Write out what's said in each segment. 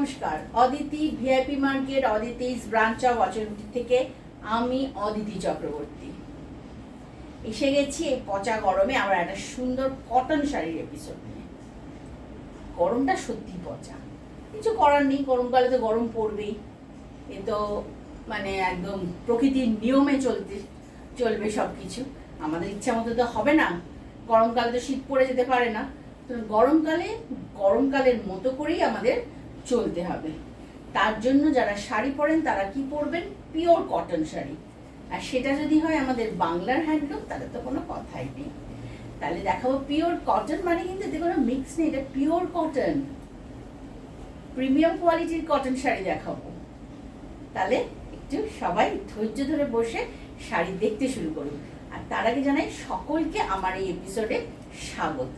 নমস্কার, Aditi VIP market Aditi's branch of অচলটি থেকে আমি অদিতি চক্রবর্তী এসে গেছি এই পচা গরমে আবার একটা সুন্দর কটন শাড়ির এপিসোড নিয়ে। গরমটা সত্যি পচা, কিছু করার নেই, গরমকালে তো গরম পড়বেই, এ তো মানে একদম প্রকৃতির নিয়মে চলবে সব কিছু। আমাদের ইচ্ছা মতো তো হবে না, গরমকালে তো শীত পড়ে যেতে পারে না, তো গরমকালের মতো করেই আমাদের চলতে হবে। তার জন্য যারা শাড়ি পরেন তারা কি পরবেন? পিওর কটন শাড়ি, আর সেটা যদি হয় আমাদের বাংলার হ্যান্ডলুম তাহলে তো কোনো কথাই নেই। তাহলে দেখাবো পিওর কটন, মানে কিন্তু এতে কোনো মিক্স নেই, এটা পিওর কটন, প্রিমিয়াম কোয়ালিটির কটন শাড়ি দেখাবো। তাহলে একটু সবাই ধৈর্য ধরে বসে শাড়ি দেখতে শুরু করুন। আর তার আগে জানাই সকলকে আমার এই এপিসোডে স্বাগত।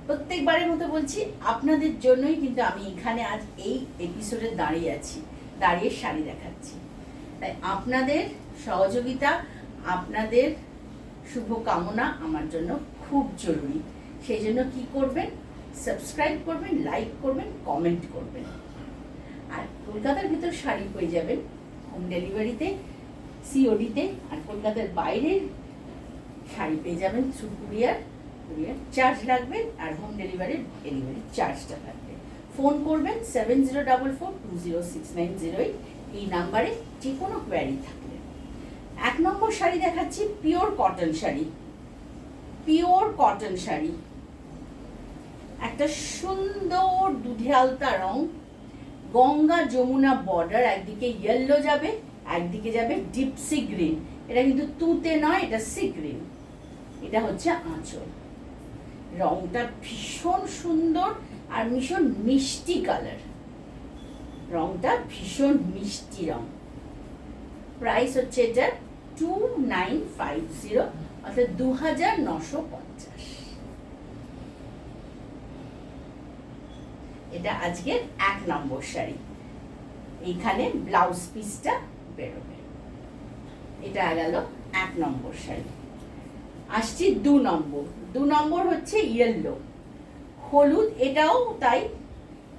প্রত্যেকবারের মতো বলছি, আপনাদের জন্যই কিন্তু আমি এখানে আজ এই এপিসোডে দাঁড়িয়ে শাড়ি দেখাচ্ছি। তাই আপনাদের সহযোগিতা, আপনাদের শুভকামনা আমার জন্য খুব জরুরি। সেই জন্য কি করবেন? সাবস্ক্রাইব করবেন, লাইক করবেন, কমেন্ট করবেন। আর কলকাতার ভিতর শাড়ি পেয়ে যাবেন হোম ডেলিভারিতে, সিওডিতে, আর কলকাতার বাইরের শাড়ি পেয়ে যাবেন থ্রু কুরিয়ার চার্জ লাগবে, আর হোম ডেলিভারি চার্জটা লাগবে। ফোন করবেন 7044206908, এই নাম্বারে যে কোনো কোয়ারি থাকলে। 1 নম্বর শাড়ি দেখাচ্ছি pure cotton sari. Pure cotton sari, একটা সুন্দর দুধে আলতা রং, গঙ্গা যমুনা বর্ডার, একদিকে ইয়েলো যাবে, একদিকে যাবে ডিপ সি গ্রিন। এটা কিন্তু তুতে নয়, এটা সি গ্রিন। এটা হচ্ছে আঁচল। রংটা ভীষণ সুন্দর আর ভীষণ মিষ্টি কালার, রংটা ভীষণ মিষ্টি রং। প্রাইস হচ্ছে এটা 2950, অর্থাৎ 2950। এটা আজকের 1 নম্বর শাড়ি। এইখানে ব্লাউজ পিসটা বেরোবে। এটা গেল 1 নম্বর শাড়ি। আসছি 2 নম্বর। 2 নম্বর হচ্ছে ইয়েলো হলুদ, এটাও তাই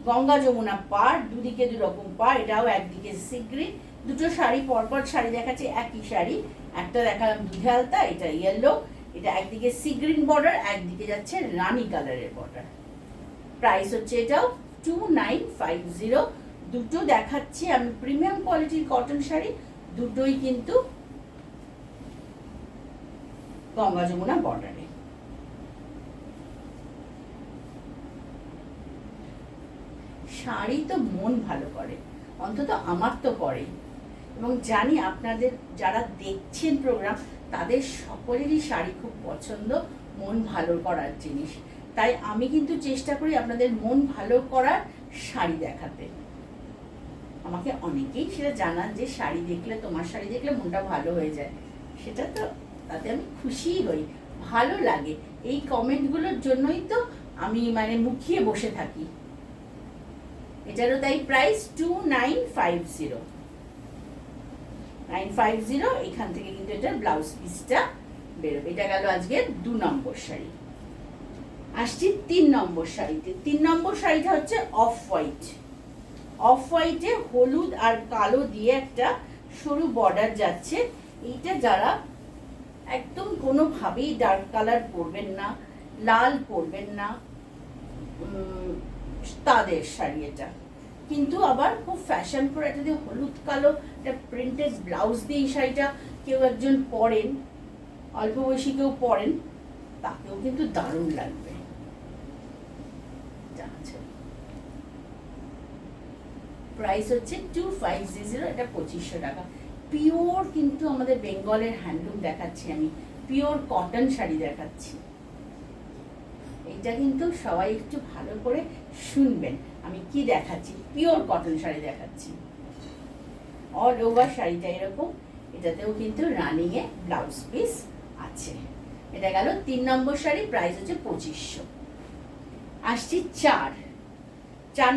গঙ্গা যমুনা পাড়, দুদিকে দুরকম পাড়, এটাও একদিকে সি গ্রিন। দুটো শাড়ি পরপর শাড়ি দেখাচ্ছে, একই শাড়ি। একটা দেখালাম দুধে আলতা, এটা ইয়েলো, এটা একদিকে সি গ্রিন বর্ডার, একদিকে যাচ্ছে রানী কালারের বর্ডার। প্রাইস হচ্ছে এটাও 2950। দুটো দেখাচ্ছি আমি প্রিমিয়াম কোয়ালিটির কটন শাড়ি, দুটোই কিন্তু গঙ্গা যমুনা বর্ডারে। শাড়ি তো মন ভালো করে, অন্তত আমার তো করে, এবং জানি আপনাদের যারা দেখছেন প্রোগ্রাম তাদের সকলেরই শাড়ি খুব পছন্দ, মন ভালো করার জিনিস। তাই আমি কিন্তু চেষ্টা করি আপনাদের মন ভালো করার শাড়ি দেখাতে। আমাকে অনেকেই সেটা জানান যে শাড়ি দেখলে, তোমার শাড়ি দেখলে মনটা ভালো হয়ে যায়। সেটা তো, তাতে আমি খুশিই হই, ভালো লাগে। এই কমেন্টগুলোর জন্যই তো আমি মানে মুখিয়ে বসে থাকি। এটারও তাই প্রাইস 2950। এখান থেকে কিন্তু এটা ব্লাউজ পিসটা বেরোবে। এটা গেল আজকে 2 নম্বর শাড়ি। আসছি 3 নম্বর শাড়িতে। 3 নম্বর শাড়িটা হচ্ছে অফ হোয়াইট। অফ হোয়াইটে হলুদ আর কালো দিয়ে একটা সরু বর্ডার যাচ্ছে। এইটা যারা একদম কোনোভাবেই ডার্ক কালার পরবেন না, লাল পরবেন না, তাদের শাড়ি এটা। কিন্তু আবার খুব ফ্যাশন করে একটা দিয়ে হলুদ কালো একটা প্রিন্টেড ব্লাউজ দিয়ে এই শাড়িটা কেউ একজন পরেন, অল্প বয়সী কেউ পরেন, তাকেও কিন্তু দারুণ লাগবে। প্রাইস হচ্ছে 2500, এটা 2500 টাকা। পিওর কিন্তু আমাদের বেঙ্গলের হ্যান্ডলুম দেখাচ্ছি আমি, পিওর কটন শাড়ি দেখাচ্ছি। এটা কিন্তু সবাই একটু ভালো করে শুনবেন আমি কি দেখাচ্ছি। পিওর কটন শাড়ি দেখাচ্ছি, অল ওভার শাড়িটা এরকম। এটাতেও কিন্তু রানিং এ ব্লাউজ পিস আছে। এটা গেল 3 নম্বর শাড়ি, প্রাইস হচ্ছে 2500। আসছি 4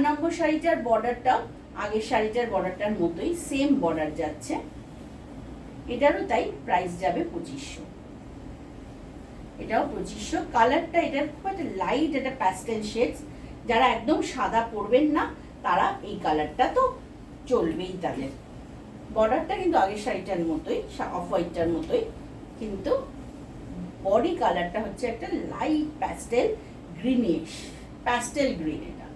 নম্বর শাড়িটার বর্ডারটাও আগের শাড়িটার বর্ডারটার মতোই, সেম বর্ডার যাচ্ছে। এটারও তাই প্রাইস যাবে 2500। এটাও 2500। কালারটা এটার খুব একটা লাইট, একটা প্যাস্টেল শেডস। যারা একদম সাদা পরবেন না তারা এই কালারটা তো চলবেই তাদের। বর্ডারটা কিন্তু আগের শাড়িটার মতোই, অফ হোয়াইটটার মতোই, কিন্তু বডি কালারটা হচ্ছে একটা light pastel greenish, pastel green. এটা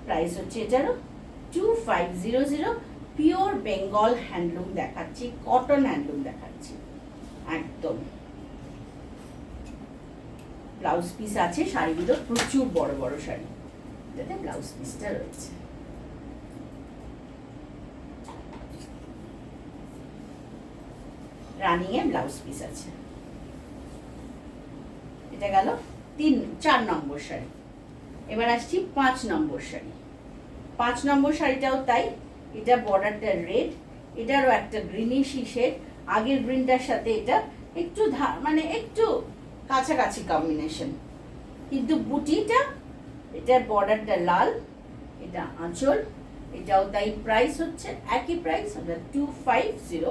প্রাইস হচ্ছে এটারও 2500। পিওর বেঙ্গল হ্যান্ডলুম দেখাচ্ছি, কটন হ্যান্ডলুম দেখাচ্ছি একদম। ব্লাউজ পিস আছে, শাড়িগুলো প্রচুর বড় বড় শাড়ি, যাতে ব্লাউজ পিসটা রয়েছে। রানিং এ ব্লাউজ পিস আছে। এটা গেল 4 নম্বর শাড়ি। এবার আসছি 5 নম্বর শাড়ি। 5 নম্বর শাড়িটাও তাই, এটা বর্ডারটা রেড, এটারও একটা গ্রিনিশ শেড। আগের গ্রিনটার সাথে এটা একটু মানে একটু কাছাকাছি কম্বিনেশন, কিন্তু বুটিটা, এটার বর্ডারটা লাল, এটা আঁচল, এটাও তাই। প্রাইস হচ্ছে একই প্রাইস, 2500।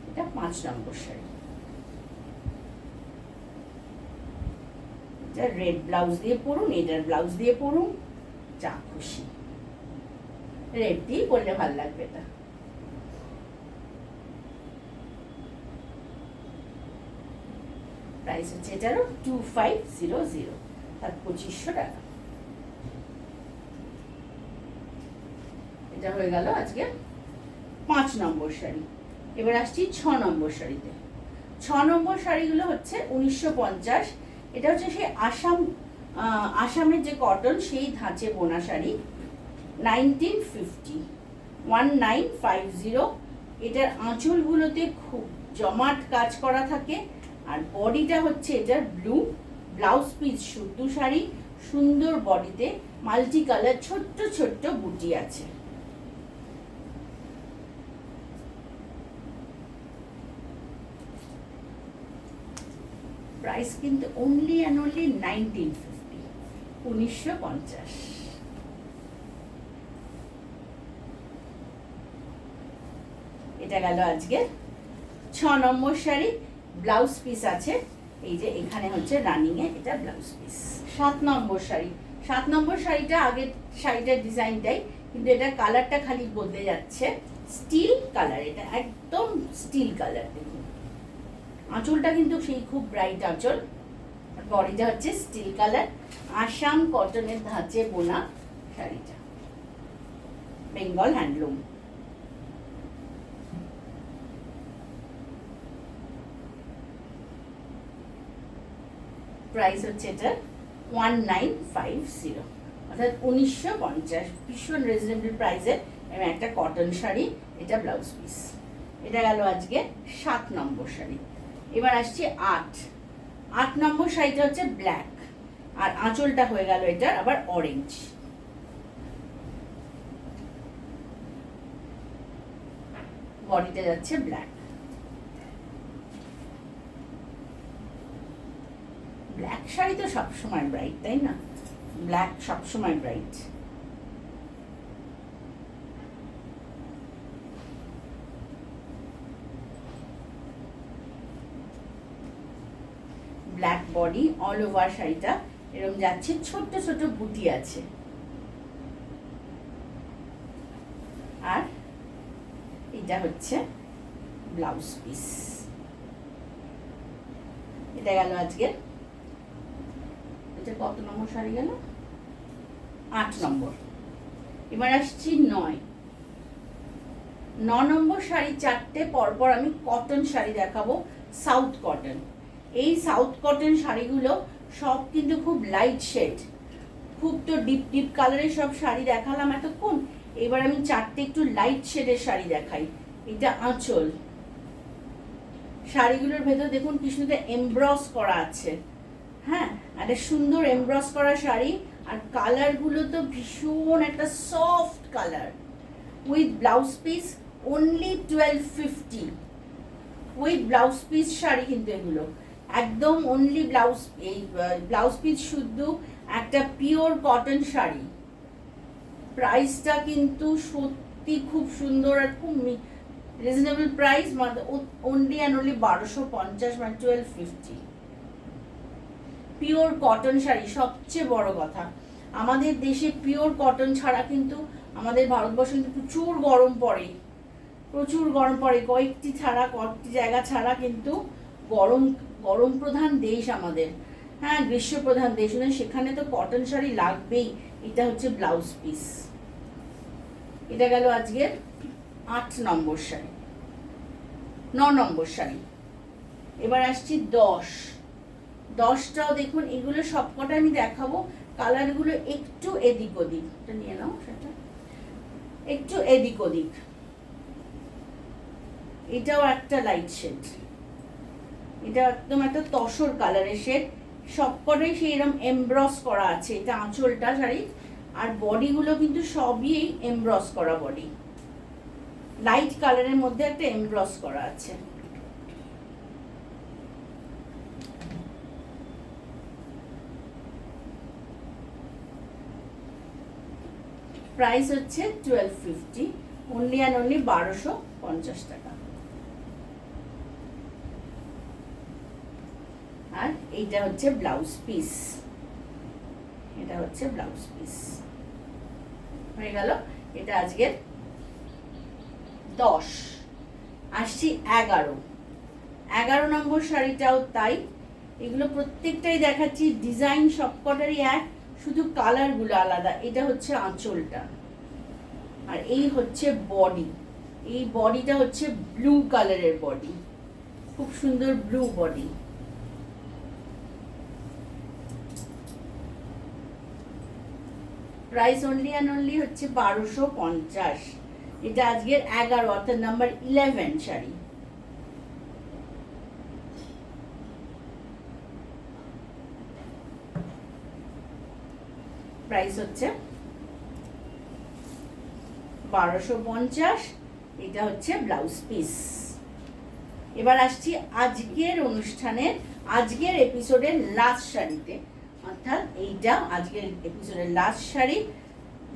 এটা 5 নম্বর শাড়ি। এটা রেড ব্লাউজ দিয়ে পরুন, এটার ব্লাউজ দিয়ে পরুন, যা খুশি। রেড দিয়ে পরলে ভালো লাগবে। এটা প্রাইস হচ্ছে এটারও 2500, আর 2500 টাকা। এটা হয়ে গেল আজকে 5 নম্বর শাড়ি। এবার আসছি 6 নম্বর শাড়িতে। 6 নম্বর শাড়িগুলো হচ্ছে 1950। এটা হচ্ছে সেই আসামের যে কটন, সেই ধাঁচে বোনা শাড়ি। 1950। এটার আঁচলগুলোতে খুব জমাট কাজ করা থাকে, আর বডিটা হচ্ছে এটার ব্লু। ব্লাউজ পিস শুদ্ধ শাড়ি, সুন্দর বডিতে মাল্টি কালার ছোট্ট ছোট্ট বুটি আছে। প্রাইস কিন্তু অনলি অ্যান্ড অনলি 1950, 1950। এটা গেল আজকে 6 নম্বর শাড়ি। ব্লাউজ পিস আছে, এই যে এখানে হচ্ছে রানিং এ এটা ব্লাউজ পিস। 7 নম্বর শাড়ি। 7 নম্বর শাড়িটা আগের শাড়িটার ডিজাইনটাই, কিন্তু এটা কালারটা খালি বদলে যাচ্ছে। স্টিল কালার, এটা একদম স্টিল কালার। দেখুন আঁচলটা কিন্তু সেই খুব ব্রাইট আঁচল, বডিটা হচ্ছে স্টিল কালার। আসাম কটনের ধাঁচে বোনা শাড়িটা, বেঙ্গল হ্যান্ডলুম। প্রাইস হচ্ছে এটা 1950, অর্থাৎ 1950। ভীষণ রিজনেবল প্রাইসে এবং একটা কটন শাড়ি, এটা ব্লাউজ পিস। এটা গেল আজকে 7 নম্বর শাড়ি। এবার আসছে 8 নম্বর শাড়িটা হচ্ছে ব্ল্যাক, আর আঁচলটা হয়ে গেল এটার আবার অরেঞ্জ। বডিটা যাচ্ছে ব্ল্যাক। ব্ল্যাক শাড়ি তো সবসময় ব্রাইট, তাই না? ব্ল্যাক সবসময় bright. Black body, all over শাড়িটা এরকম যাচ্ছে, ছোট্ট ছোট বুটি আছে। আর এটা হচ্ছে ব্লাউজ পিস। এটা গেল আজকে, এটা কত নম্বর শাড়ি গেল? 8 নম্বর। এবার আসছি 9 নম্বর শাড়ি। 4টে পরপর আমি কটন শাড়ি দেখাবো, সাউথ কটন। এই সাউথ কটন শাড়িগুলো সব কিন্তু খুব লাইট শেড, খুব তো ডিপ ডিপ কালারের সব শাড়ি দেখালাম এতক্ষণ। এবার আমি 4টে একটু লাইট শেডের শাড়ি দেখাই। এটা আঁচল, শাড়িগুলোর ভেতর দেখুন কি সুন্দর এমব্রস করা আছে। হ্যাঁ, একটা সুন্দর এমব্রস করা শাড়ি, আর কালারগুলো তো ভীষণ একটা soft colour. With blouse piece only 1250। With blouse piece sari কিন্তু এগুলো একদম অনলি ব্লাউজ, এই ব্লাউজ পিস শুদ্ধ একটা পিওর কটন শাড়ি। প্রাইসটা কিন্তু সত্যি খুব সুন্দর আর খুব reasonable price, only and only 1250, মানে 1250। পিওর কটন শাড়ি, সবচেয়ে বড় কথা আমাদের দেশে পিওর কটন ছাড়া কিন্তু আমাদের ভারতবর্ষে কিন্তু প্রচুর গরম পড়ে, প্রচুর গরম পড়ে, কয়েকটি জায়গা ছাড়া কিন্তু গরম প্রধান দেশ আমাদের, হ্যাঁ গ্রীষ্ম প্রধান দেশ, সেখানে তো কটন শাড়ি লাগবেই। এটা হচ্ছে ব্লাউজ পিস। এটা গেল আজকের 8 নম্বর শাড়ি। 9 নম্বর শাড়ি। এবার আসছি 10টাও দেখুন, এগুলো সবকটা আমি দেখাবো, কালারগুলো একটু এদিক ওদিক, এটা নিয়ে নাও, সেটা একটু এদিক ওদিক। এটাও একটা লাইট শেড, এটা একদম একটা তসর কালারের শেড, সবকটাই সেই এরকম এমব্রস করা আছে। এটা আঁচলটা শাড়ি, আর বডিগুলো কিন্তু সবই এমব্রস করা বডি, লাইট কালারের মধ্যে একটা এমব্রস করা আছে। প্রাইস হচ্ছে 1250, অনলি অ্যান্ড অনলি 1250 টাকা। আর এইটা হচ্ছে ব্লাউজ পিস, এটা হচ্ছে ব্লাউজ পিস। হয়ে গেল এটা আজকের 10। আসছি 11 নম্বর শাড়িটাও তাই, এগুলো প্রত্যেকটাই দেখাচ্ছি, ডিজাইন সবকটারই এক, শুধু কালারগুলো আলাদা। এটা হচ্ছে আঁচলটা, আর এই হচ্ছে বডি। এই বডিটা হচ্ছে ব্লু কালারের বডি, খুব সুন্দর blue body. Price only and only হচ্ছে 1250। এটা আজকের 11 অর্থাৎ নাম্বার 11 শাড়ি। প্রাইস হচ্ছে 1250। এটা হচ্ছে ব্লাউজ পিস। এবার আসছি আজকের অনুষ্ঠানের, আজকের এপিসোডের লাস্ট শাড়িতে, অর্থাৎ এইটা আজকের এপিসোডের লাস্ট শাড়ি।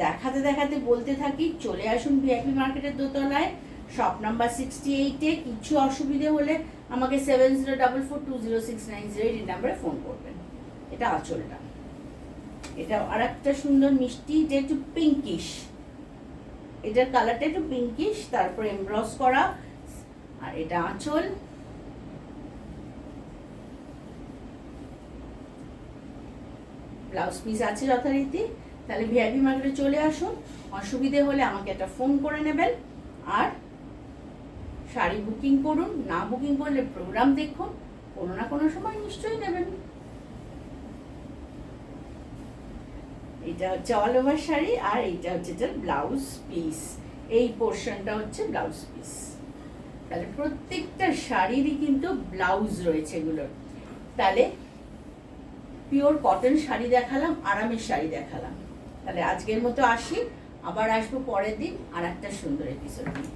দেখাতে দেখাতে বলতে থাকি, চলে আসুন ভিআইপি মার্কেটের দোতলায়, শপ নাম্বার 68-এ। কিছু অসুবিধে হলে আমাকে 7044206908 এই নাম্বারে ফোন করবেন। এটা আঁচলটা, এটা আর একটা সুন্দর মিষ্টি, এটা একটু পিঙ্কিশ, এটার কালারটা একটু পিঙ্কিশ, তারপর এমব্রস করা, আর এটা আঁচল। ব্লাউজ পিস আছে যথারীতি। তাহলে ভিআইপি মার্কেটে চলে আসুন, অসুবিধে হলে আমাকে একটা ফোন করে নেবেন, আর শাড়ি বুকিং করুন, না বুকিং করলে প্রোগ্রাম দেখুন, কোনো না কোনো সময় নিশ্চয়ই নেবেন। এটা হচ্ছে অল ওভার শাড়ি, আর এইটা হচ্ছে এটার ব্লাউজ পিস। এই পোর্শনটা হচ্ছে ব্লাউজ পিস। তাহলে প্রত্যেকটা শাড়িরই কিন্তু ব্লাউজ রয়েছে এগুলোর। তাহলে পিওর কটন শাড়ি দেখালাম, আরামের শাড়ি দেখালাম। তাহলে আজকের মতো আসি, আবার আসবো পরের দিন আর একটা সুন্দর এপিসোড নিয়ে।